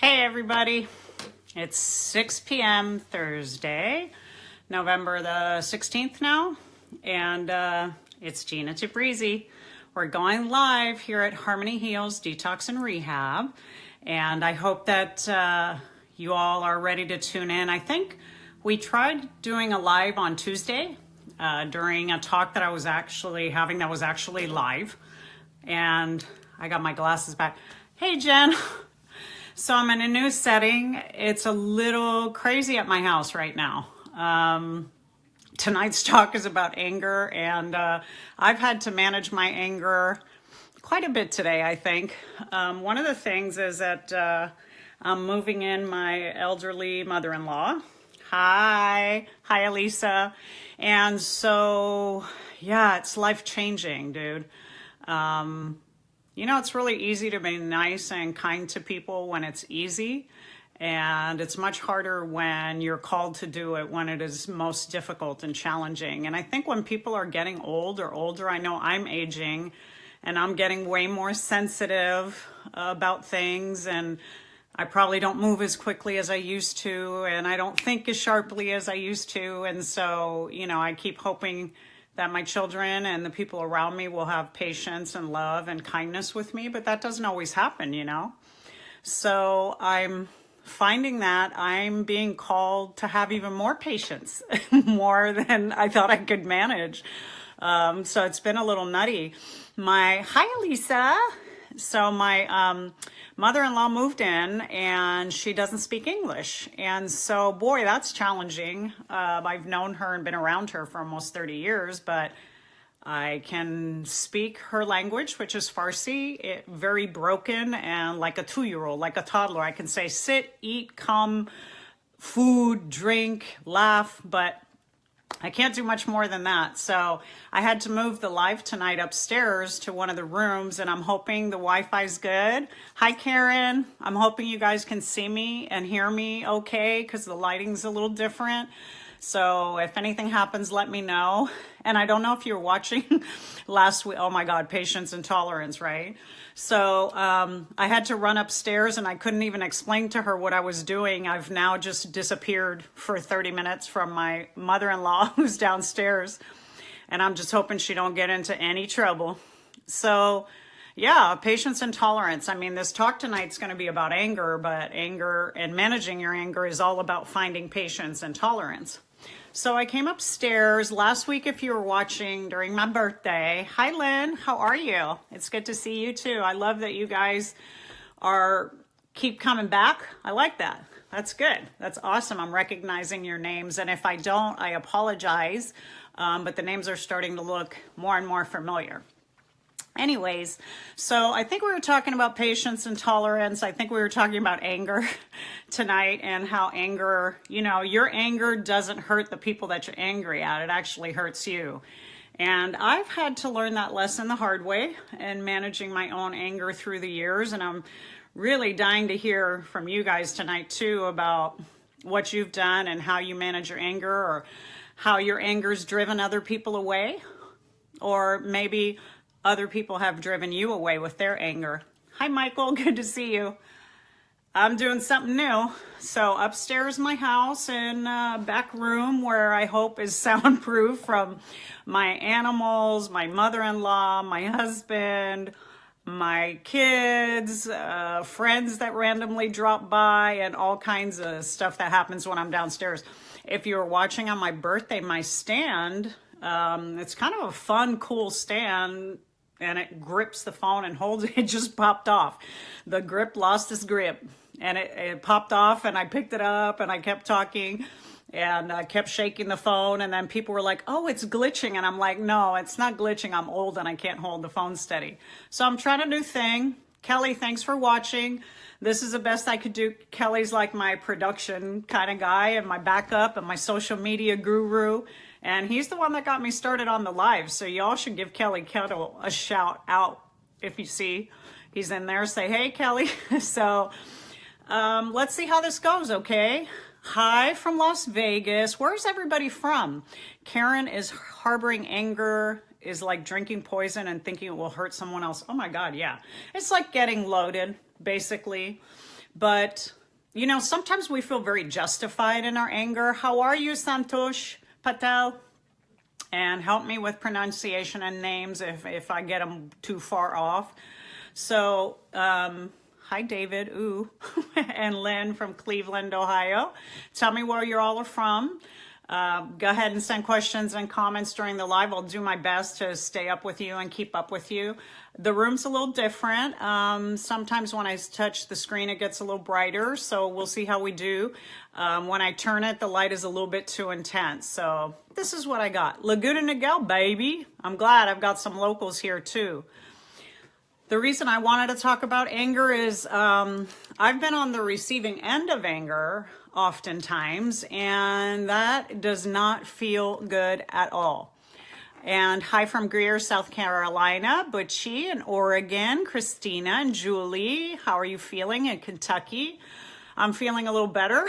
Hey everybody, it's 6 p.m. Thursday, November the 16th now, and it's Gina Tabrizy. We're going live here at Harmony Heals Detox and Rehab, and I hope that you all are ready to tune in. I think we tried doing a live on Tuesday during a talk that I was actually having that was actually live, and I got my glasses back. Hey Jen. So I'm in a new setting. It's a little crazy at my house right now. Tonight's talk is about anger, and I've had to manage my anger quite a bit today, I think. One of the things is that I'm moving in my elderly mother-in-law. Hi, Elisa. And so, yeah, it's life-changing, dude. You know, it's really easy to be nice and kind to people when it's easy, and it's much harder when you're called to do it when it is most difficult and challenging. And I think when people are getting older, I know I'm aging, and I'm getting way more sensitive about things, and I probably don't move as quickly as I used to, and I don't think as sharply as I used to, and so, you know, I keep hoping that my children and the people around me will have patience and love and kindness with me, but that doesn't always happen, you know? So I'm finding that I'm being called to have even more patience, more than I thought I could manage. So it's been a little nutty. Hi, Elisa. So my mother-in-law moved in and she doesn't speak English. And so, boy, that's challenging. I've known her and been around her for almost 30 years, but I can speak her language, which is Farsi, very broken and like a 2-year-old, like a toddler. I can say sit, eat, come, food, drink, laugh, but I can't do much more than that. So I had to move the live tonight upstairs to one of the rooms, and I'm hoping the Wi-Fi's good. Hi, Karen. I'm hoping you guys can see me and hear me okay, because the lighting's a little different. So if anything happens, let me know. And I don't know if you're watching last week. Oh my God, patience and tolerance, right? So I had to run upstairs and I couldn't even explain to her what I was doing. I've now just disappeared for 30 minutes from my mother-in-law who's downstairs. And I'm just hoping she don't get into any trouble. So yeah, patience and tolerance. I mean, this talk tonight's going to be about anger, but anger and managing your anger is all about finding patience and tolerance. So I came upstairs last week, if you were watching, during my birthday. Hi, Lynn. How are you? It's good to see you, too. I love that you guys keep coming back. I like that. That's good. That's awesome. I'm recognizing your names. And if I don't, I apologize. But the names are starting to look more and more familiar. Anyways, so I think we were talking about patience and tolerance. I think we were talking about anger tonight and how anger, you know, your anger doesn't hurt the people that you're angry at. It actually hurts you. And I've had to learn that lesson the hard way and managing my own anger through the years. And I'm really dying to hear from you guys tonight too about what you've done and how you manage your anger, or how your anger's driven other people away, or maybe other people have driven you away with their anger. Hi, Michael. Good to see you. I'm doing something new. So upstairs in my house, in a back room where I hope is soundproof from my animals, my mother-in-law, my husband, my kids, friends that randomly drop by, and all kinds of stuff that happens when I'm downstairs. If you're watching on my birthday, my stand, it's kind of a fun, cool stand, and it grips the phone and holds it. It just popped off. The grip lost its grip, and it popped off, and I picked it up, and I kept talking, and I kept shaking the phone, and then people were like, oh, it's glitching, and I'm like, no, it's not glitching. I'm old, and I can't hold the phone steady. So I'm trying a new thing. Kelly, thanks for watching. This is the best I could do. Kelly's like my production kind of guy and my backup and my social media guru. And he's the one that got me started on the live. So y'all should give Kelly Kettle a shout out if you see he's in there. Say, hey, Kelly. So let's see how this goes, okay? Hi from Las Vegas. Where's everybody from? Karen is harboring anger, is like drinking poison and thinking it will hurt someone else. Oh my God, yeah. It's like getting loaded, basically. But, you know, sometimes we feel very justified in our anger. How are you, Santosh Patel? And help me with pronunciation and names if I get them too far off. So, hi, David, ooh, and Lynn from Cleveland, Ohio. Tell me where you all are from. Go ahead and send questions and comments during the live. I'll do my best to stay up with you and keep up with you. The room's a little different. Sometimes when I touch the screen, it gets a little brighter, so we'll see how we do. When I turn it, the light is a little bit too intense. So this is what I got. Laguna Niguel, baby. I'm glad I've got some locals here too. The reason I wanted to talk about anger is I've been on the receiving end of anger oftentimes, and that does not feel good at all. And hi from Greer, South Carolina, Butchie in Oregon, Christina and Julie. How are you feeling in Kentucky? I'm feeling a little better.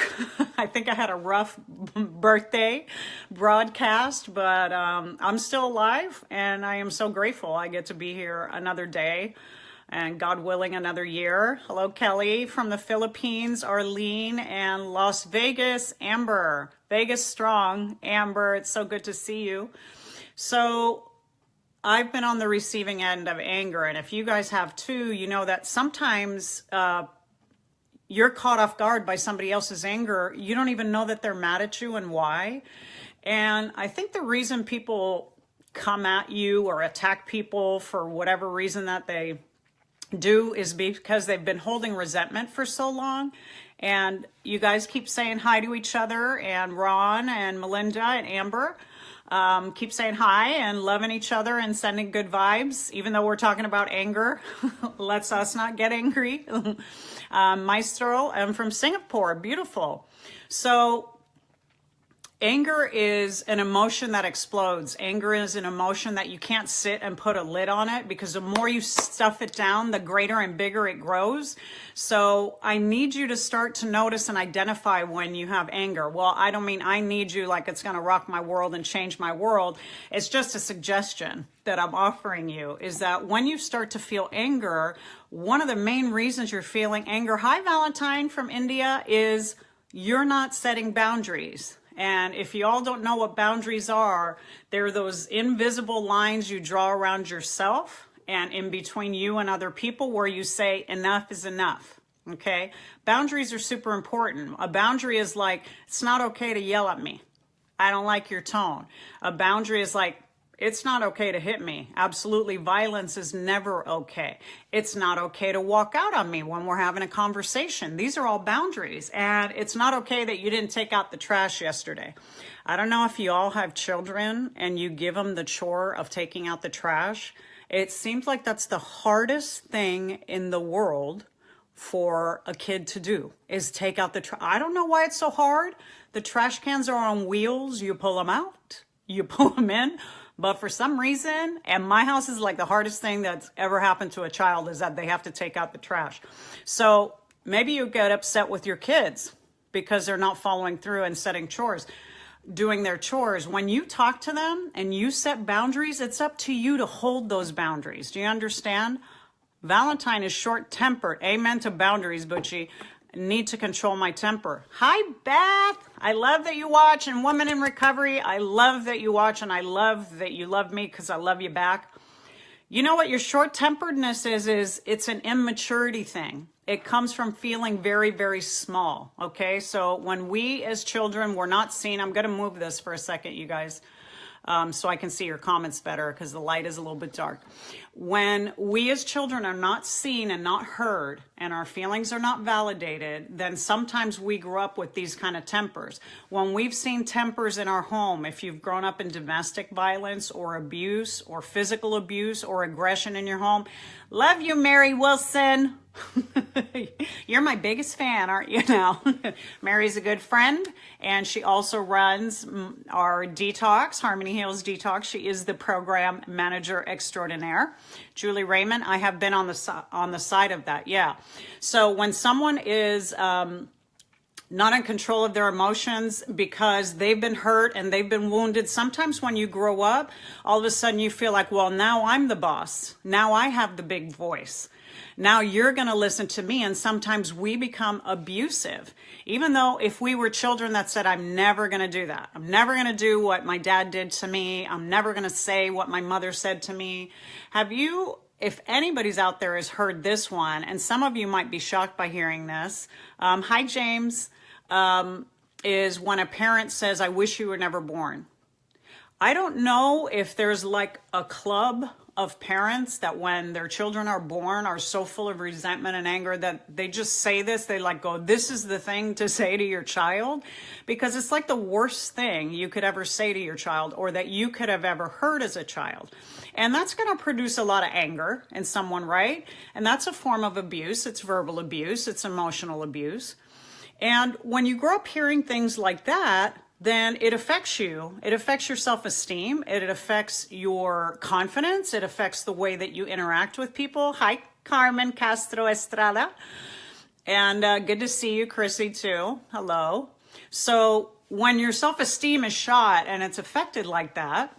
I think I had a rough birthday broadcast, but I'm still alive, and I am so grateful I get to be here another day, and God willing, another year. Hello, Kelly from the Philippines, Arlene, and Las Vegas, Amber. Vegas strong, Amber. It's so good to see you. So I've been on the receiving end of anger, and if you guys have too, you know that sometimes you're caught off guard by somebody else's anger. You don't even know that they're mad at you and why. And I think the reason people come at you or attack people for whatever reason that they do is because they've been holding resentment for so long. And you guys keep saying hi to each other, and Ron and Melinda and Amber keep saying hi and loving each other and sending good vibes, even though we're talking about anger. Let's us not get angry. Maestro, I'm from Singapore. Beautiful. So anger is an emotion that explodes. Anger is an emotion that you can't sit and put a lid on it, because the more you stuff it down, the greater and bigger it grows. So I need you to start to notice and identify when you have anger. Well, I don't mean I need you like it's going to rock my world and change my world. It's just a suggestion that I'm offering you, is that when you start to feel anger, one of the main reasons you're feeling anger, hi Valentine from India, is you're not setting boundaries. And if you all don't know what boundaries are, they're those invisible lines you draw around yourself and in between you and other people, where you say enough is enough. Okay? Boundaries are super important. A boundary is like, it's not okay to yell at me. I don't like your tone. A boundary is like, it's not okay to hit me. Absolutely, violence is never okay. It's not okay to walk out on me when we're having a conversation. These are all boundaries. And it's not okay that you didn't take out the trash yesterday. I don't know if you all have children and you give them the chore of taking out the trash. It seems like that's the hardest thing in the world for a kid to do, is take out the trash. I don't know why it's so hard. The trash cans are on wheels. You pull them out, you pull them in. But for some reason, and my house is like the hardest thing that's ever happened to a child, is that they have to take out the trash. So maybe you get upset with your kids because they're not following through and setting chores, doing their chores. When you talk to them and you set boundaries, it's up to you to hold those boundaries. Do you understand? Valentine is short-tempered. Amen to boundaries, Butchie. Need to control my temper. Hi, Beth. I love that you watch. And Women in Recovery, I love that you watch, and I love that you love me because I love you back. You know what your short-temperedness is it's an immaturity thing. It comes from feeling very, very small, okay? So when we as children were not seen, I'm going to move this for a second, you guys, so I can see your comments better because the light is a little bit dark. When we as children are not seen and not heard, and our feelings are not validated, then sometimes we grow up with these kind of tempers. When we've seen tempers in our home, if you've grown up in domestic violence or abuse or physical abuse or aggression in your home, love you, Mary Wilson. You're my biggest fan, aren't you now? Mary's a good friend, and she also runs our detox, Harmony Heals Detox. She is the program manager extraordinaire. Julie Raymond, I have been on the side of that, yeah. So when someone is not in control of their emotions because they've been hurt and they've been wounded, sometimes when you grow up, all of a sudden you feel like, well, now I'm the boss. Now I have the big voice. Now you're going to listen to me, and sometimes we become abusive. Even though if we were children that said, I'm never going to do that. I'm never going to do what my dad did to me. I'm never going to say what my mother said to me. If anybody's out there has heard this one, and some of you might be shocked by hearing this. Hi, James, is when a parent says, I wish you were never born. I don't know if there's like a club of parents that when their children are born are so full of resentment and anger that they just say this. They like go, this is the thing to say to your child, because it's like the worst thing you could ever say to your child or that you could have ever heard as a child. And that's going to produce a lot of anger in someone, right? And that's a form of abuse. It's verbal abuse. It's emotional abuse. And when you grow up hearing things like that, then it affects you. It affects your self-esteem. It affects your confidence. It affects the way that you interact with people. Hi, Carmen Castro Estrada. And good to see you, Chrissy, too. Hello. So when your self-esteem is shot and it's affected like that,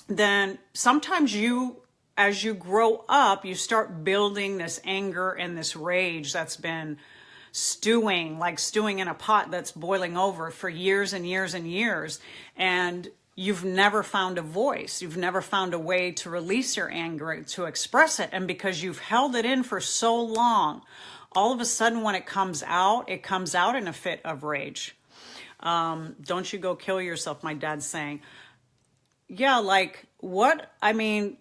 then sometimes as you grow up, you start building this anger and this rage that's been stewing in a pot that's boiling over for years and years and years. And you've never found a voice. You've never found a way to release your anger, to express it. And because you've held it in for so long, all of a sudden when it comes out in a fit of rage. Don't you go kill yourself, my dad's saying. Yeah, like what? I mean,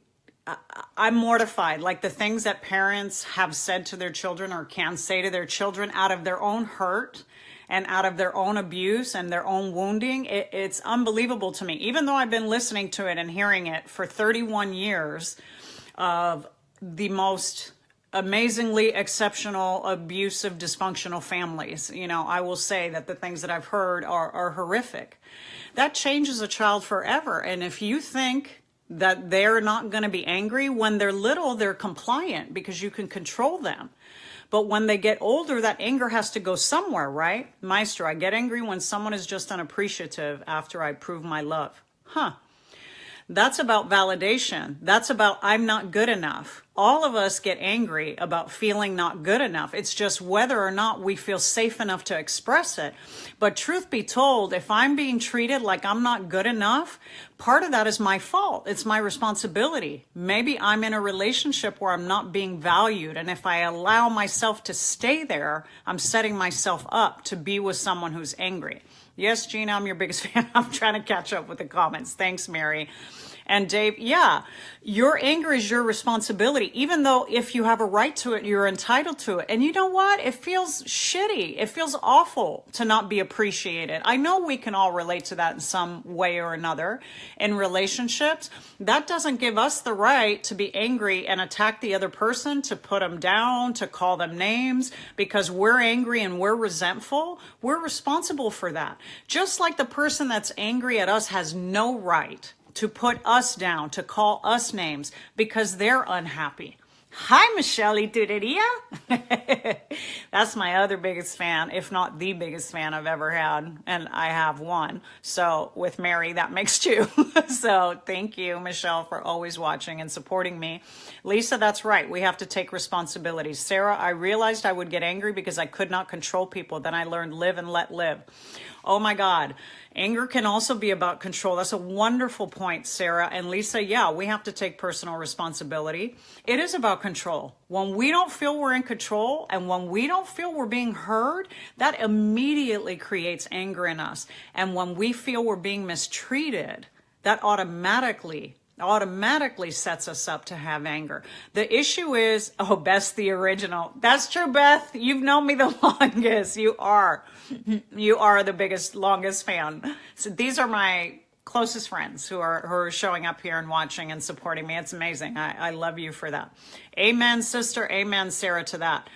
I'm mortified. Like the things that parents have said to their children or can say to their children out of their own hurt and out of their own abuse and their own wounding, it's unbelievable to me. Even though I've been listening to it and hearing it for 31 years of the most amazingly exceptional, abusive, dysfunctional families, I will say that the things that I've heard are horrific. That changes a child forever. And if you think that they're not going to be angry when they're little, they're compliant because you can control them. But when they get older, that anger has to go somewhere, right? Maestro, I get angry when someone is just unappreciative after I prove my love. That's about validation. That's about I'm not good enough. All of us get angry about feeling not good enough. It's just whether or not we feel safe enough to express it. But truth be told, if I'm being treated like I'm not good enough, part of that is my fault. It's my responsibility. Maybe I'm in a relationship where I'm not being valued. And if I allow myself to stay there, I'm setting myself up to be with someone who's angry. Yes, Gina, I'm your biggest fan. I'm trying to catch up with the comments. Thanks, Mary. And Dave, yeah, your anger is your responsibility. Even though if you have a right to it, you're entitled to it. And you know what? It feels shitty. It feels awful to not be appreciated. I know we can all relate to that in some way or another in relationships. That doesn't give us the right to be angry and attack the other person, to put them down, to call them names, because we're angry and we're resentful. We're responsible for that. Just like the person that's angry at us has no right to put us down, to call us names because they're unhappy. Hi, Michelle Itureria. That's my other biggest fan, if not the biggest fan I've ever had. And I have one. So with Mary, that makes two. So thank you, Michelle, for always watching and supporting me. Lisa, that's right. We have to take responsibility. Sarah, I realized I would get angry because I could not control people. Then I learned live and let live. Oh my God. Anger can also be about control. That's a wonderful point, Sarah. And Lisa, yeah, we have to take personal responsibility. It is about control. When we don't feel we're in control and when we don't feel we're being heard, that immediately creates anger in us. And when we feel we're being mistreated, that automatically sets us up to have anger. The issue is, Beth's the original. That's true, Beth. You've known me the longest. You are the biggest, longest fan. So these are my closest friends who are showing up here and watching and supporting me. It's amazing. I love you for that. Amen, sister. Amen, Sarah, to that.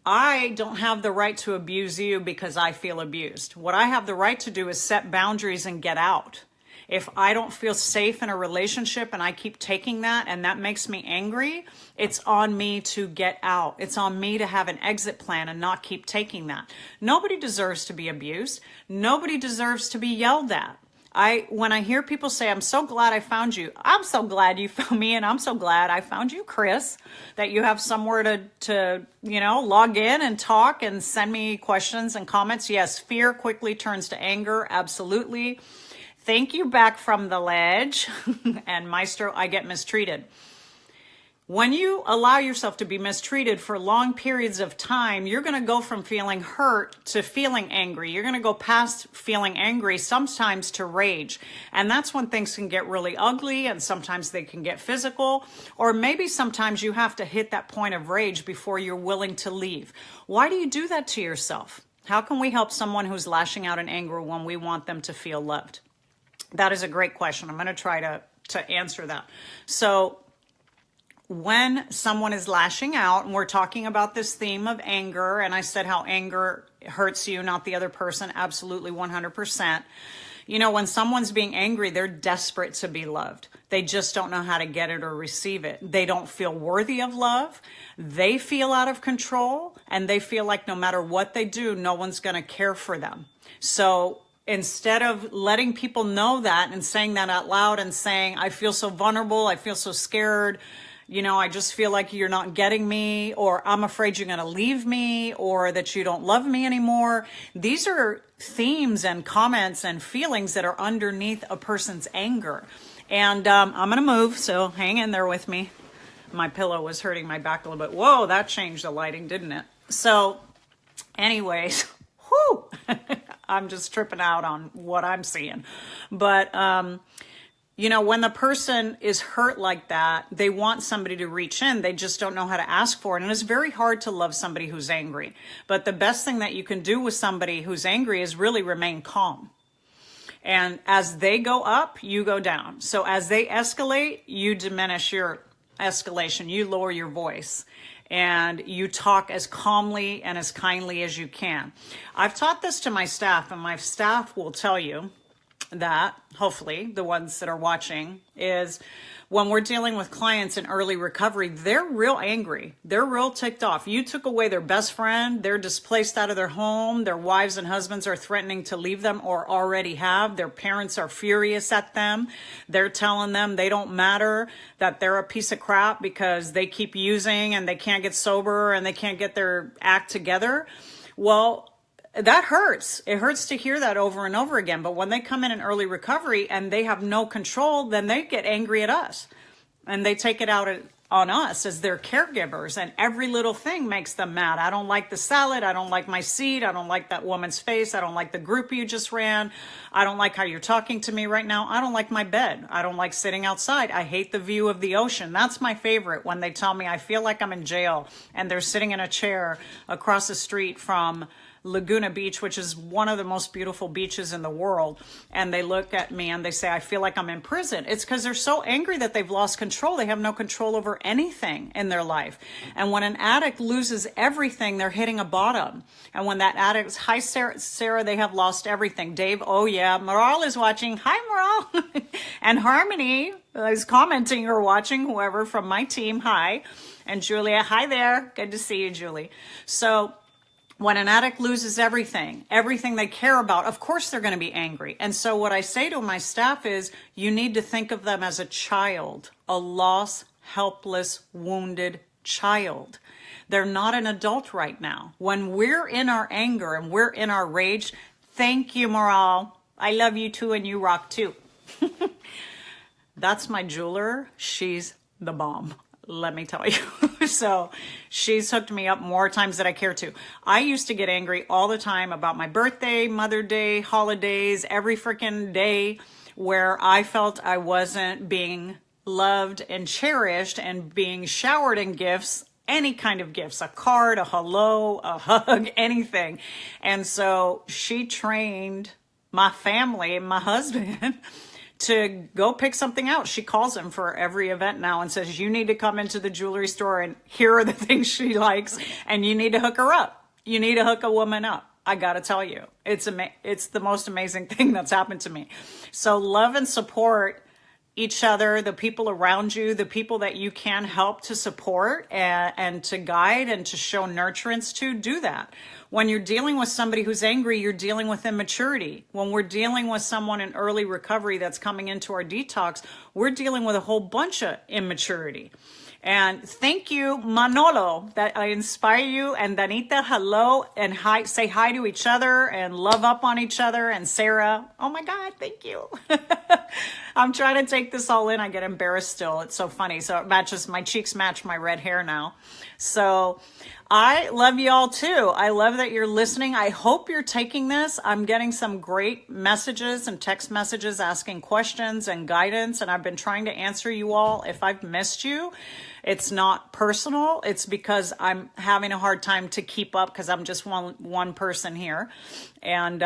I don't have the right to abuse you because I feel abused. What I have the right to do is set boundaries and get out. If I don't feel safe in a relationship and I keep taking that and that makes me angry, it's on me to get out. It's on me to have an exit plan and not keep taking that. Nobody deserves to be abused. Nobody deserves to be yelled at. When I hear people say, I'm so glad I found you, I'm so glad you found me, and I'm so glad I found you, Chris, that you have somewhere to log in and talk and send me questions and comments. Yes, fear quickly turns to anger. Absolutely. Thank you, Back from the Ledge. And Maestro, I get mistreated. When you allow yourself to be mistreated for long periods of time, you're going to go from feeling hurt to feeling angry. You're going to go past feeling angry, sometimes to rage. And that's when things can get really ugly, and sometimes they can get physical. Or maybe sometimes you have to hit that point of rage before you're willing to leave. Why do you do that to yourself? How can we help someone who's lashing out in anger when we want them to feel loved? That is a great question. I'm going to try to answer that. So when someone is lashing out, and we're talking about this theme of anger, and I said how anger hurts you, not the other person, absolutely 100%. When someone's being angry, they're desperate to be loved. They just don't know how to get it or receive it. They don't feel worthy of love. They feel out of control, and they feel like no matter what they do, no one's going to care for them. So instead of letting people know that and saying that out loud and saying, I feel so vulnerable, I feel so scared, I just feel like you're not getting me, or I'm afraid you're going to leave me, or that you don't love me anymore. These are themes and comments and feelings that are underneath a person's anger. And I'm going to move, so hang in there with me. My pillow was hurting my back a little bit. Whoa, that changed the lighting, didn't it? So anyways, whew, I'm just tripping out on what I'm seeing. But when the person is hurt like that, they want somebody to reach in. They just don't know how to ask for it. And it's very hard to love somebody who's angry. But the best thing that you can do with somebody who's angry is really remain calm. And as they go up, you go down. So as they escalate, you diminish your escalation. You lower your voice. And you talk as calmly and as kindly as you can. I've taught this to my staff, and my staff will tell you that, hopefully, the ones that are watching, is when we're dealing with clients in early recovery, they're real angry. They're real ticked off. You took away their best friend. They're displaced out of their home. Their wives and husbands are threatening to leave them or already have. Their parents are furious at them. They're telling them they don't matter, that they're a piece of crap because they keep using and they can't get sober and they can't get their act together. Well, that hurts. It hurts to hear that over and over again. But when they come in early recovery and they have no control, then they get angry at us. And they take it out on us as their caregivers. And every little thing makes them mad. I don't like the salad. I don't like my seat. I don't like that woman's face. I don't like the group you just ran. I don't like how you're talking to me right now. I don't like my bed. I don't like sitting outside. I hate the view of the ocean. That's my favorite, when they tell me I feel like I'm in jail and they're sitting in a chair across the street from Laguna Beach, which is one of the most beautiful beaches in the world. And they look at me and they say, I feel like I'm in prison. It's because they're so angry that they've lost control. They have no control over anything in their life. And when an addict loses everything, they're hitting a bottom. And when that addict, hi, Sarah, they have lost everything. Dave, oh yeah, Moral is watching. Hi, Moral. And Harmony is commenting or watching, whoever from my team. Hi. And Julia, hi there. Good to see you, Julie. So when an addict loses everything they care about, of course they're going to be angry. And so what I say to my staff is, you need to think of them as a child, a lost, helpless, wounded child. They're not an adult right now. When we're in our anger and we're in our rage, thank you, Moral. I love you too, and you rock too. That's my jeweler. She's the bomb, let me tell you. So she's hooked me up more times than I care to. I used to get angry all the time about my birthday, Mother's Day, holidays, every freaking day where I felt I wasn't being loved and cherished and being showered in gifts, any kind of gifts, a card, a hello, a hug, anything. And so she trained my family and my husband to go pick something out. She calls him for every event now and says, you need to come into the jewelry store and here are the things she likes and you need to hook her up. You need to hook a woman up. I got to tell you, it's the most amazing thing that's happened to me. So love and support each other, the people around you, the people that you can help to support and to guide and to show nurturance to, do that. When you're dealing with somebody who's angry, you're dealing with immaturity. When we're dealing with someone in early recovery that's coming into our detox, we're dealing with a whole bunch of immaturity. And thank you, Manolo, that I inspire you. And Danita, hello, and hi, say hi to each other and love up on each other. And Sarah, oh my God, thank you. I'm trying to take this all in. I get embarrassed still. It's so funny. So it matches, my cheeks match my red hair now. So I love you all too. I love that you're listening. I hope you're taking this. I'm getting some great messages and text messages asking questions and guidance. And I've been trying to answer you all. If I've missed you, it's not personal. It's because I'm having a hard time to keep up because I'm just one person here. And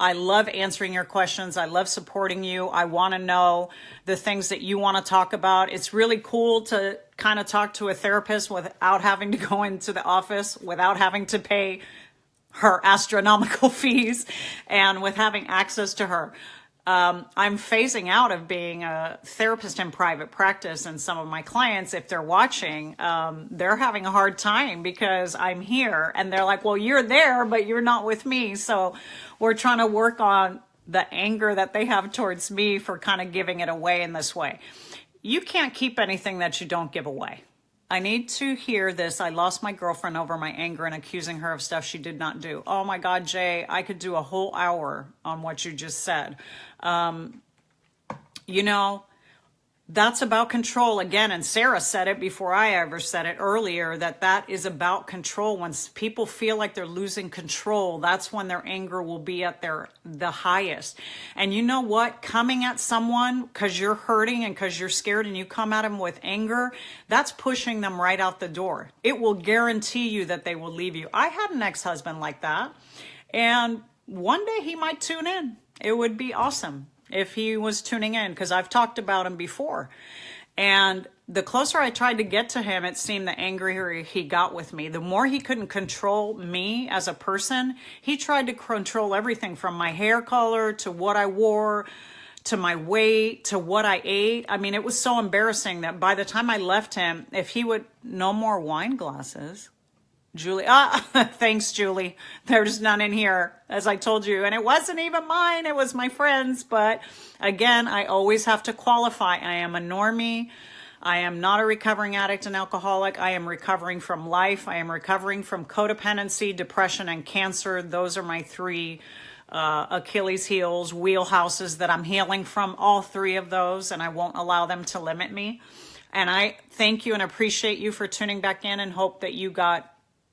I love answering your questions. I love supporting you. I want to know the things that you want to talk about. It's really cool to kind of talk to a therapist without having to go into the office, without having to pay her astronomical fees, and with having access to her. I'm phasing out of being a therapist in private practice, and some of my clients, if they're watching, they're having a hard time because I'm here and they're like, well, you're there, but you're not with me. So we're trying to work on the anger that they have towards me for kind of giving it away in this way. You can't keep anything that you don't give away. I need to hear this. I lost my girlfriend over my anger and accusing her of stuff she did not do. Oh my God, Jay, I could do a whole hour on what you just said. You know, that's about control again. And Sarah said it before I ever said it earlier, that is about control. When people feel like they're losing control, that's when their anger will be at the highest. And you know what? Coming at someone because you're hurting and because you're scared and you come at them with anger, that's pushing them right out the door. It will guarantee you that they will leave you. I had an ex-husband like that. And one day he might tune in. It would be awesome if he was tuning in, because I've talked about him before. And the closer I tried to get to him, it seemed the angrier he got with me. The more he couldn't control me as a person, he tried to control everything from my hair color to what I wore, to my weight, to what I ate. I mean, it was so embarrassing that by the time I left him, if he would, no more wine glasses. Julie, thanks, Julie. There's none in here, as I told you. And it wasn't even mine. It was my friend's. But again, I always have to qualify. I am a normie. I am not a recovering addict and alcoholic. I am recovering from life. I am recovering from codependency, depression, and cancer. Those are my three Achilles heels, wheelhouses that I'm healing from, all three of those. And I won't allow them to limit me. And I thank you and appreciate you for tuning back in, and hope that you got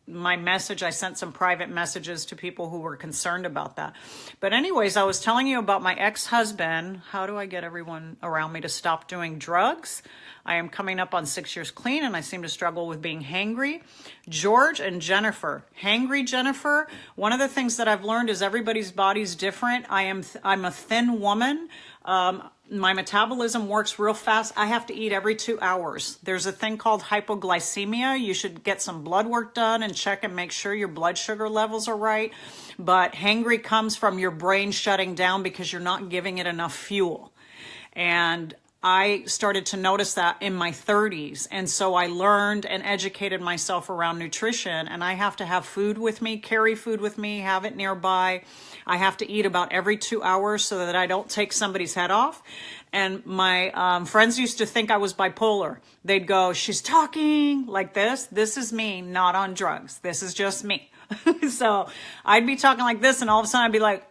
my message. I sent some private messages to people who were concerned about that. But anyways, I was telling you about my ex-husband. How do I get everyone around me to stop doing drugs? I am coming up on 6 years clean, and I seem to struggle with being hangry. George and Jennifer. Hangry Jennifer, one of the things that I've learned is everybody's body's different. I'm a thin woman. My metabolism works real fast. I have to eat every 2 hours. There's a thing called hypoglycemia. You should get some blood work done and check and make sure your blood sugar levels are right. But hangry comes from your brain shutting down because you're not giving it enough fuel. And I started to notice that in my 30s. And so I learned and educated myself around nutrition. And I have to have food with me, carry food with me, have it nearby. I have to eat about every 2 hours so that I don't take somebody's head off. And my friends used to think I was bipolar. They'd go, she's talking like this. This is me, not on drugs. This is just me. So I'd be talking like this, and all of a sudden I'd be like,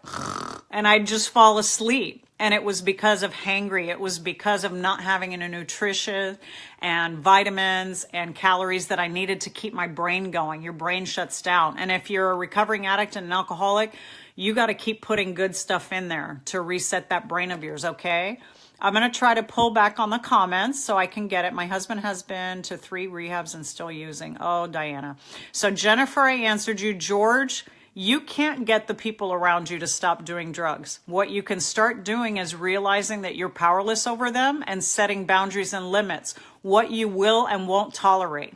and I'd just fall asleep. And it was because of hangry. It was because of not having any nutrition and vitamins and calories that I needed to keep my brain going. Your brain shuts down. And if you're a recovering addict and an alcoholic, you got to keep putting good stuff in there to reset that brain of yours, okay? I'm going to try to pull back on the comments so I can get it. My husband has been to 3 rehabs and still using. Oh, Diana. So Jennifer, I answered you. George, you can't get the people around you to stop doing drugs. What you can start doing is realizing that you're powerless over them and setting boundaries and limits, what you will and won't tolerate.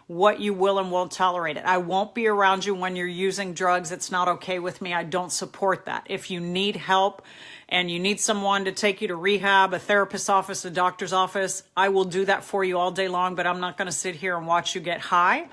what you will and won't tolerate it. I won't be around you when you're using drugs. It's not okay with me. I don't support that. If you need help and you need someone to take you to rehab, a therapist's office, a doctor's office, I will do that for you all day long, but I'm not going to sit here and watch you get high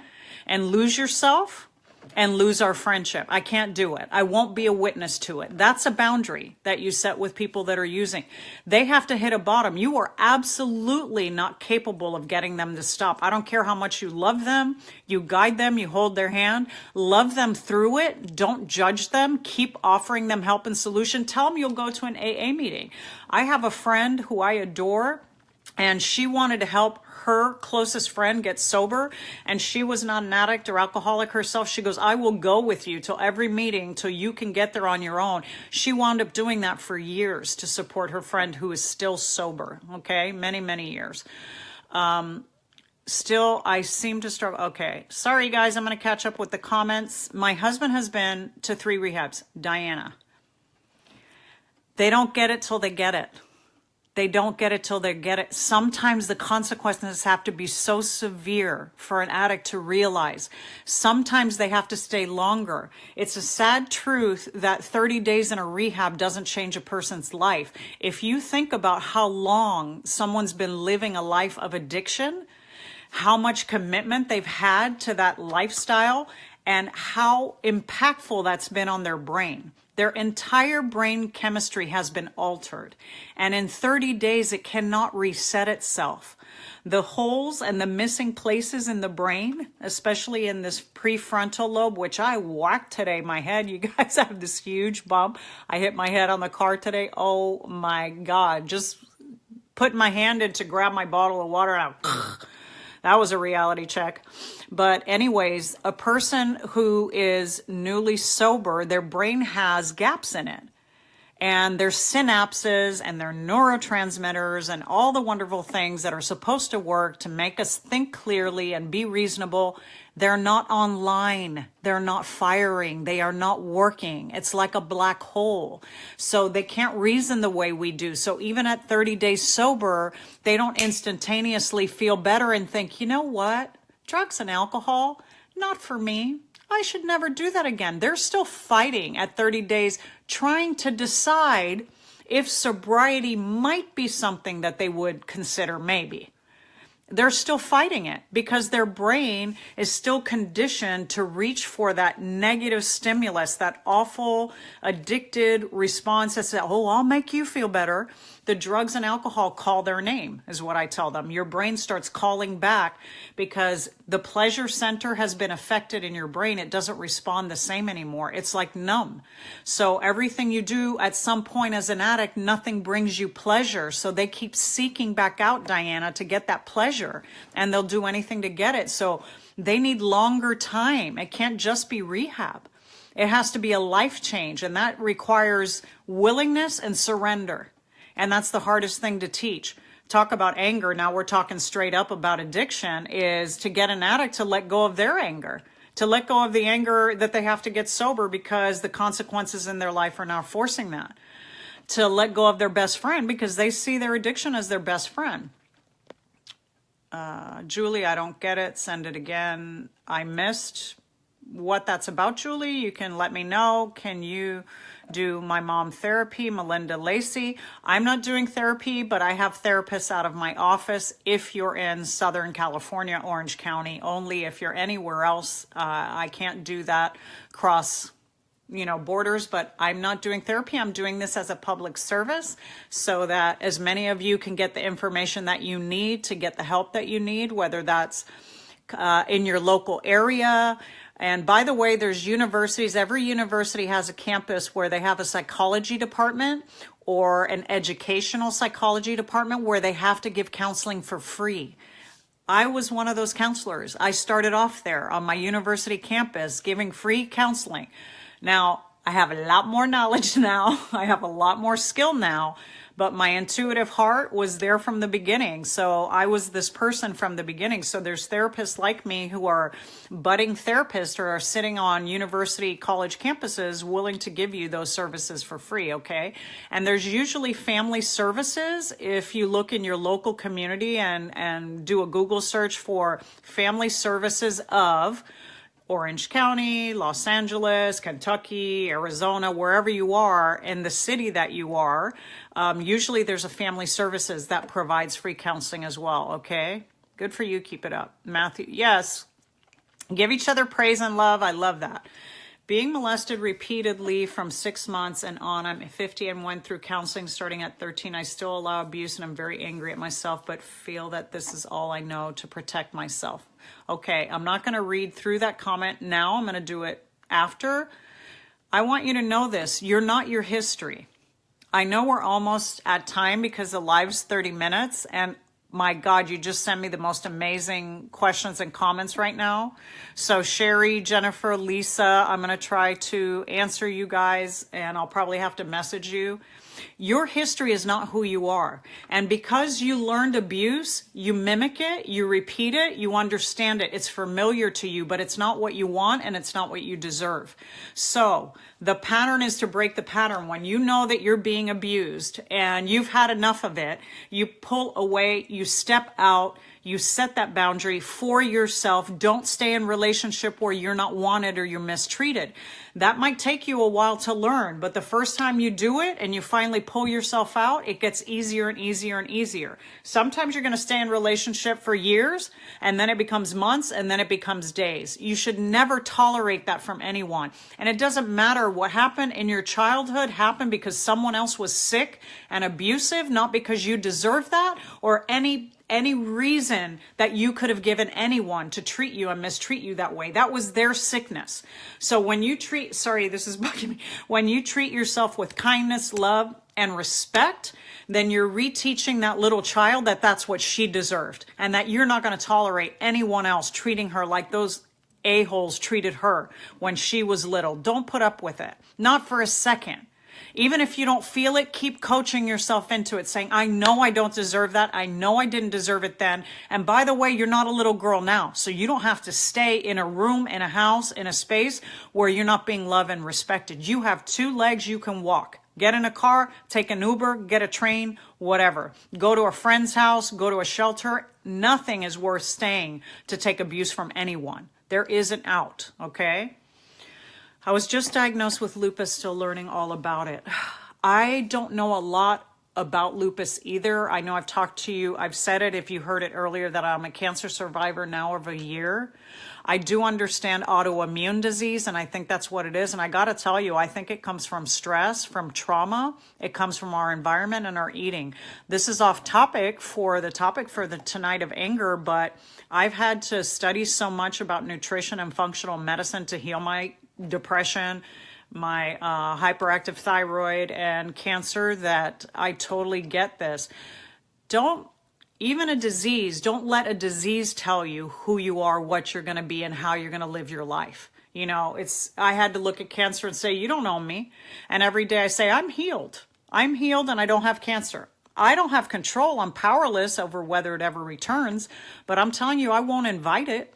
and lose yourself and lose our friendship. I can't do it. I won't be a witness to it. That's a boundary that you set with people that are using. They have to hit a bottom. You are absolutely not capable of getting them to stop. I don't care how much you love them. You guide them. You hold their hand. Love them through it. Don't judge them. Keep offering them help and solution. Tell them you'll go to an AA meeting. I have a friend who I adore, and she wanted to help her closest friend get sober, and she was not an addict or alcoholic herself. She goes, I will go with you till every meeting till you can get there on your own. She wound up doing that for years to support her friend who is still sober. Okay, many, many years. Still, I seem to struggle. Okay, sorry guys, I'm going to catch up with the comments. My husband has been to 3 rehabs. Diana. They don't get it till they get it. They don't get it till they get it. Sometimes the consequences have to be so severe for an addict to realize. Sometimes they have to stay longer. It's a sad truth that 30 days in a rehab doesn't change a person's life. If you think about how long someone's been living a life of addiction, how much commitment they've had to that lifestyle, and how impactful that's been on their brain. Their entire brain chemistry has been altered. And in 30 days, it cannot reset itself. The holes and the missing places in the brain, especially in this prefrontal lobe, which I whacked today, my head. You guys have this huge bump. I hit my head on the car today. Oh my God. Just put my hand in to grab my bottle of water out. That was a reality check. But anyways, a person who is newly sober, their brain has gaps in it. And their synapses and their neurotransmitters and all the wonderful things that are supposed to work to make us think clearly and be reasonable, they're not online. They're not firing. They are not working. It's like a black hole. So they can't reason the way we do. So even at 30 days sober, they don't instantaneously feel better and think, you know what? Drugs and alcohol, not for me. I should never do that again. They're still fighting at 30 days, trying to decide if sobriety might be something that they would consider maybe. They're still fighting it because their brain is still conditioned to reach for that negative stimulus, that awful addicted response that says, oh, I'll make you feel better. The drugs and alcohol call their name, is what I tell them. Your brain starts calling back because the pleasure center has been affected in your brain. It doesn't respond the same anymore. It's like numb. So everything you do at some point as an addict, nothing brings you pleasure. So they keep seeking back out, Diana, to get that pleasure, and they'll do anything to get it. So they need longer time. It can't just be rehab. It has to be a life change, and that requires willingness and surrender. And that's the hardest thing to teach. Talk about anger. Now we're talking straight up about addiction, is to get an addict to let go of their anger, to let go of the anger that they have to get sober because the consequences in their life are now forcing that, to let go of their best friend because they see their addiction as their best friend. Julie, I don't get it. Send it again. I missed what that's about, Julie. You can let me know. Can you do my mom therapy? Melinda Lacey. I'm not doing therapy, but I have therapists out of my office if you're in Southern California, Orange County. Only if you're anywhere else, I can't do that cross borders, but I'm not doing therapy. I'm doing this as a public service so that as many of you can get the information that you need to get the help that you need, whether that's in your local area. And by the way, there's universities. Every university has a campus where they have a psychology department or an educational psychology department where they have to give counseling for free. I was one of those counselors. I started off there on my university campus giving free counseling. Now, I have a lot more knowledge now. I have a lot more skill now. but my intuitive heart was there from the beginning. So I was this person from the beginning. So there's therapists like me who are budding therapists or are sitting on university college campuses willing to give you those services for free, okay? And there's usually family services. If you look in your local community and do a Google search for family services of Orange County, Los Angeles, Kentucky, Arizona, wherever you are, in the city that you are, usually there's a family services that provides free counseling as well, okay? Good for you. Keep it up. Matthew, yes. Give each other praise and love. I love that. Being molested repeatedly from 6 months and on. I'm 50 and went through counseling starting at 13. I still allow abuse and I'm very angry at myself, but feel that this is all I know to protect myself. Okay, I'm not going to read through that comment now. I'm going to do it after. I want you to know this. You're not your history. I know we're almost at time because the live's 30 minutes, and my God, you just sent me the most amazing questions and comments right now. So Sherry, Jennifer, Lisa, I'm going to try to answer you guys, and I'll probably have to message you. Your history is not who you are. And because you learned abuse, you mimic it, you repeat it, you understand it. It's familiar to you, but it's not what you want and it's not what you deserve. So the pattern is to break the pattern. When you know that you're being abused and you've had enough of it, you pull away, you step out, you set that boundary for yourself. Don't stay in a relationship where you're not wanted or you're mistreated. That might take you a while to learn, but the first time you do it and you finally pull yourself out, it gets easier and easier and easier. Sometimes you're going to stay in a relationship for years, and then it becomes months, and then it becomes days. You should never tolerate that from anyone. And it doesn't matter what happened in your childhood happened because someone else was sick and abusive, not because you deserve that or any reason that you could have given anyone to treat you and mistreat you that way. That was their sickness. So when you treat, sorry, this is bugging me. When you treat yourself with kindness, love, and respect, then you're reteaching that little child that that's what she deserved and that you're not going to tolerate anyone else treating her like those a-holes treated her when she was little. Don't put up with it. Not for a second. Even if you don't feel it, keep coaching yourself into it, saying, I know I don't deserve that. I know I didn't deserve it then. And by the way, you're not a little girl now. So you don't have to stay in a room, in a house, in a space where you're not being loved and respected. You have 2 legs you can walk. Get in a car, take an Uber, get a train, whatever. Go to a friend's house, go to a shelter. Nothing is worth staying to take abuse from anyone. There is an out, okay? I was just diagnosed with lupus, still learning all about it. I don't know a lot about lupus either. I know I've talked to you, I've said it if you heard it earlier, that I'm a cancer survivor now of a year. I do understand autoimmune disease, and I think that's what it is. And I got to tell you, I think it comes from stress, from trauma. It comes from our environment and our eating. This is off topic for the tonight of anger, but I've had to study so much about nutrition and functional medicine to heal my depression, my hyperactive thyroid, and cancer that I totally get this. Even a disease, don't let a disease tell you who you are, what you're going to be, and how you're going to live your life. You know, I had to look at cancer and say, you don't own me. And every day I say, I'm healed. I'm healed and I don't have cancer. I don't have control. I'm powerless over whether it ever returns, but I'm telling you, I won't invite it.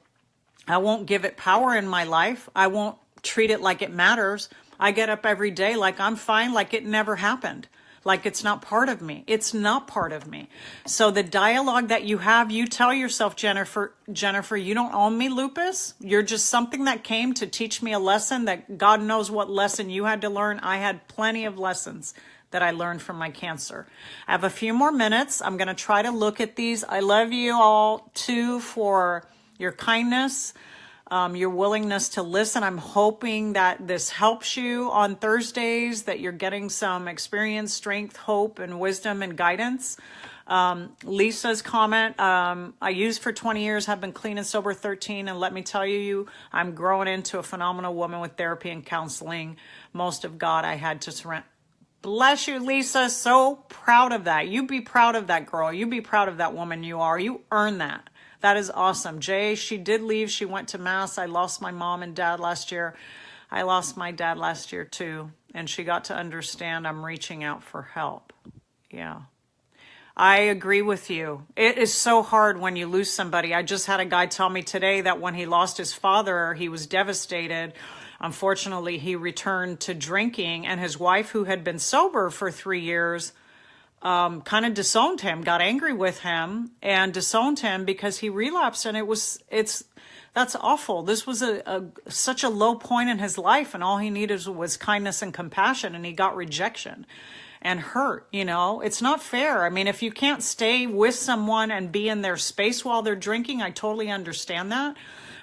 I won't give it power in my life. I won't treat it like it matters. I get up every day like I'm fine, like it never happened, like it's not part of me. It's not part of me. So the dialogue that you have, you tell yourself, Jennifer, you don't own me, lupus. You're just something that came to teach me a lesson that God knows what lesson you had to learn. I had plenty of lessons that I learned from my cancer. I have a few more minutes. I'm going to try to look at these. I love you all too for your kindness. Your willingness to listen. I'm hoping that this helps you on Thursdays, that you're getting some experience, strength, hope, and wisdom and guidance. Lisa's comment, I used for 20 years, have been clean and sober 13, and let me tell you, I'm growing into a phenomenal woman with therapy and counseling. Most of God I had to surrender. Bless you, Lisa. So proud of that. You be proud of that girl. You be proud of that woman you are. You earn that. That is awesome. Jay, she did leave. She went to Mass. I lost my mom and dad last year. I lost my dad last year too. And she got to understand I'm reaching out for help. Yeah. I agree with you. It is so hard when you lose somebody. I just had a guy tell me today that when he lost his father, he was devastated. Unfortunately, he returned to drinking, and his wife, who had been sober for 3 years, kind of disowned him, got angry with him and disowned him because he relapsed. And that's awful. This was such a low point in his life, and all he needed was kindness and compassion, and he got rejection and hurt. It's not fair. I mean, if you can't stay with someone and be in their space while they're drinking, I totally understand that.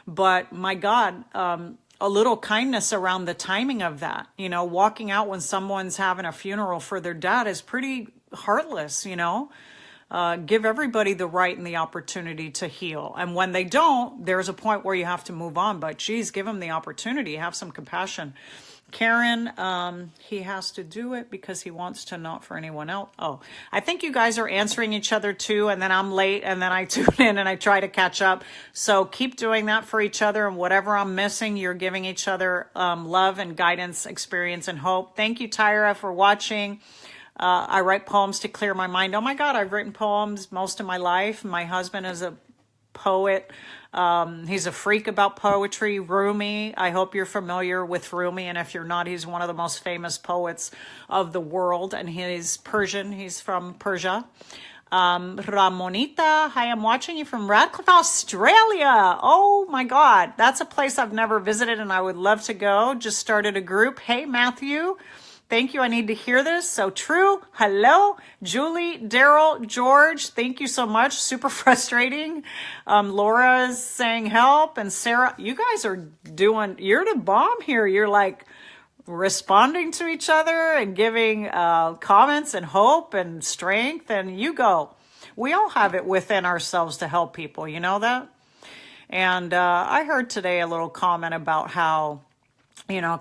But my God, a little kindness around the timing of that. Walking out when someone's having a funeral for their dad is pretty heartless. Give everybody the right and the opportunity to heal. And when they don't, there's a point where you have to move on. But geez, give them the opportunity. Have some compassion. Karen, he has to do it because he wants to, not for anyone else. Oh, I think you guys are answering each other too, and then I'm late, and then I tune in and I try to catch up. So keep doing that for each other, and whatever I'm missing, you're giving each other love and guidance, experience, and hope. Thank you, Tyra, for watching. I write poems to clear my mind. Oh my God, I've written poems most of my life. My husband is a poet. He's a freak about poetry. Rumi. I hope you're familiar with Rumi. And if you're not, he's one of the most famous poets of the world. And he's Persian. He's from Persia. Ramonita. Hi, I'm watching you from Radcliffe, Australia. Oh my God. That's a place I've never visited and I would love to go. Just started a group. Hey, Matthew. Thank you. I need to hear this. So true. Hello, Julie, Daryl, George. Thank you so much. Super frustrating. Laura's saying help. And Sarah, you guys are you're the bomb here. You're like responding to each other and giving comments and hope and strength. And you go. We all have it within ourselves to help people. You know that? And I heard today a little comment about how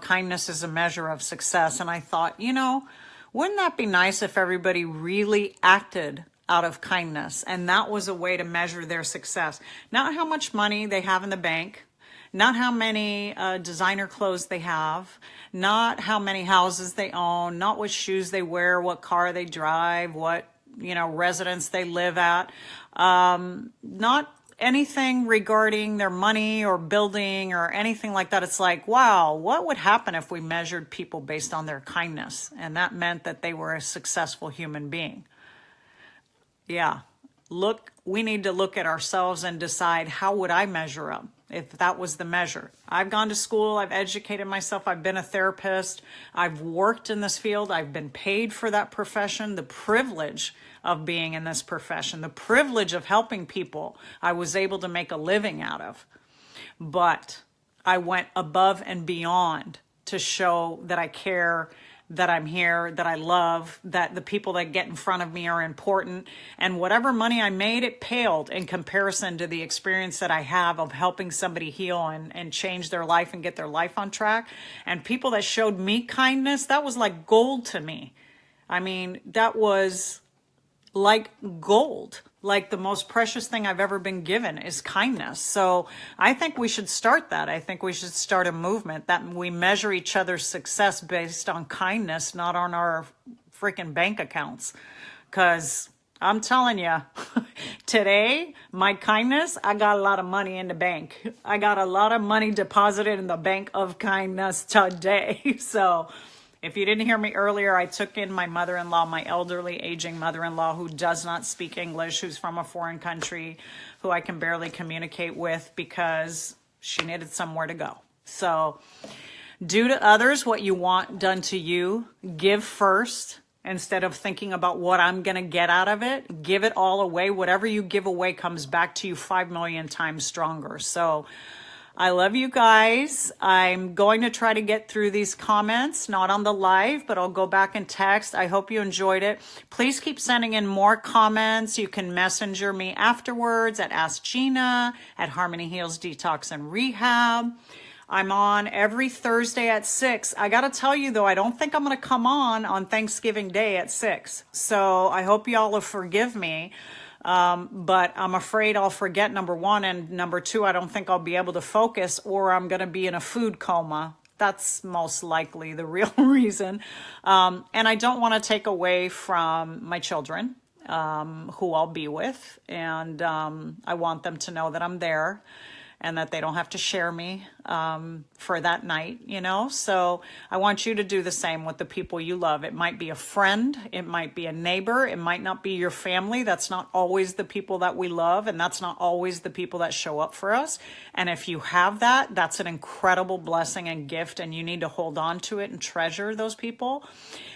kindness is a measure of success. And I thought, wouldn't that be nice if everybody really acted out of kindness? And that was a way to measure their success. Not how much money they have in the bank, not how many designer clothes they have, not how many houses they own, not what shoes they wear, what car they drive, what, residence they live at, not anything regarding their money or building or anything like that. It's like, wow, what would happen if we measured people based on their kindness? And that meant that they were a successful human being. Yeah. We need to look at ourselves and decide, how would I measure up if that was the measure? I've gone to school. I've educated myself. I've been a therapist. I've worked in this field. I've been paid for that profession. The privilege of being in this profession, the privilege of helping people, I was able to make a living out of. But I went above and beyond to show that I care, that I'm here, that I love, that the people that get in front of me are important. And whatever money I made, it paled in comparison to the experience that I have of helping somebody heal and change their life and get their life on track. And people that showed me kindness, that was like gold to me. I mean, that was like gold. Like the most precious thing I've ever been given is kindness. So I think we should start that. I think we should start a movement that we measure each other's success based on kindness, not on our freaking bank accounts. Because I'm telling you, today, my kindness, I got a lot of money in the bank. I got a lot of money deposited in the bank of kindness today. So if you didn't hear me earlier, I took in my mother-in-law, my elderly, aging mother-in-law who does not speak English, who's from a foreign country, who I can barely communicate with because she needed somewhere to go. So do to others what you want done to you. Give first instead of thinking about what I'm going to get out of it. Give it all away. Whatever you give away comes back to you 5 million times stronger. So I love you guys. I'm going to try to get through these comments, not on the live, but I'll go back and text. I hope you enjoyed it. Please keep sending in more comments. You can messenger me afterwards at Ask Gina, at Harmony Heals Detox and Rehab. I'm on every Thursday at 6. I got to tell you, though, I don't think I'm going to come on Thanksgiving Day at 6. So I hope y'all will forgive me. But I'm afraid I'll forget, number one, and number two, I don't think I'll be able to focus, or I'm going to be in a food coma That's most likely the real reason. And I don't want to take away from my children, who I'll be with. And I want them to know that I'm there and that they don't have to share me for that night, you know? So I want you to do the same with the people you love. It might be a friend, it might be a neighbor, it might not be your family. That's not always the people that we love, and that's not always the people that show up for us. And if you have that, that's an incredible blessing and gift, and you need to hold on to it and treasure those people.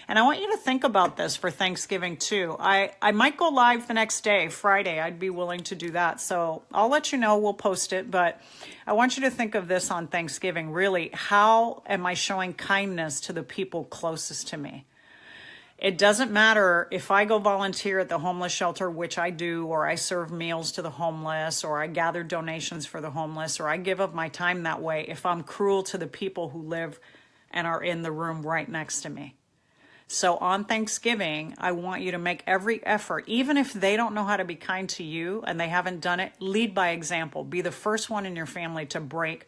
And I want you to think about this for Thanksgiving too. I might go live the next day, Friday. I'd be willing to do that. So I'll let you know, we'll post it, but I want you to think of this on Thanksgiving. Really, how am I showing kindness to the people closest to me? It doesn't matter if I go volunteer at the homeless shelter, which I do, or I serve meals to the homeless, or I gather donations for the homeless, or I give up my time that way, if I'm cruel to the people who live and are in the room right next to me. So on Thanksgiving, I want you to make every effort, even if they don't know how to be kind to you and they haven't done it, lead by example. Be the first one in your family to break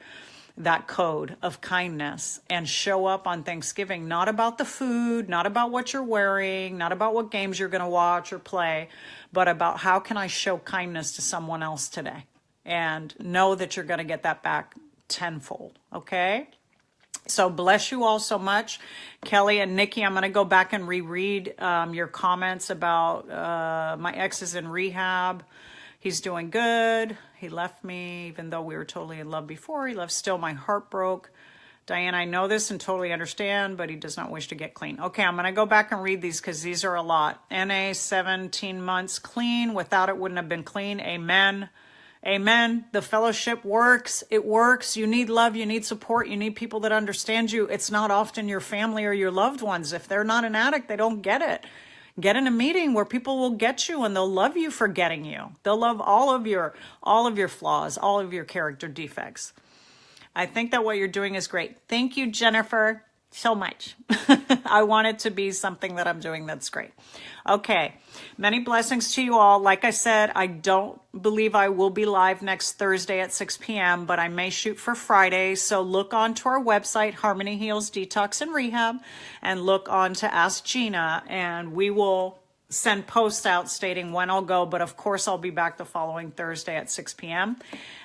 that code of kindness and show up on Thanksgiving, not about the food, not about what you're wearing, not about what games you're going to watch or play, but about how can I show kindness to someone else today, and know that you're going to get that back tenfold, okay? So bless you all so much. Kelly and Nikki, I'm going to go back and reread your comments about my ex is in rehab. He's doing good. He left me, even though we were totally in love before. He left still. My heart broke. Diane, I know this and totally understand, but he does not wish to get clean. Okay, I'm going to go back and read these because these are a lot. NA, 17 months clean. Without it, wouldn't have been clean. Amen. Amen. The fellowship works. It works. You need love. You need support. You need people that understand you. It's not often your family or your loved ones. If they're not an addict, they don't get it. Get in a meeting where people will get you and they'll love you for getting you. They'll love all of your flaws, all of your character defects. I think that what you're doing is great. Thank you, Jennifer, so much. I want it to be something that I'm doing that's great. Okay, many blessings to you all. Like I said, I don't believe I will be live next Thursday at 6 p.m., but I may shoot for Friday. So look onto our website, Harmony Heals Detox and Rehab, and look on to Ask Gina, and we will send posts out stating when I'll go. But of course, I'll be back the following Thursday at 6 p.m.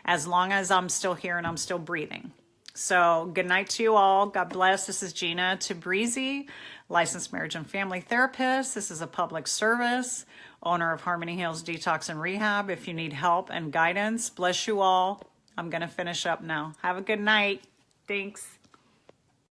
as long as I'm still here and I'm still breathing. So good night to you all. God bless. This is Gina Tabrizy, licensed marriage and family therapist. This is a public service, owner of Harmony Heals Detox and Rehab. If you need help and guidance, bless you all. I'm going to finish up now. Have a good night. Thanks.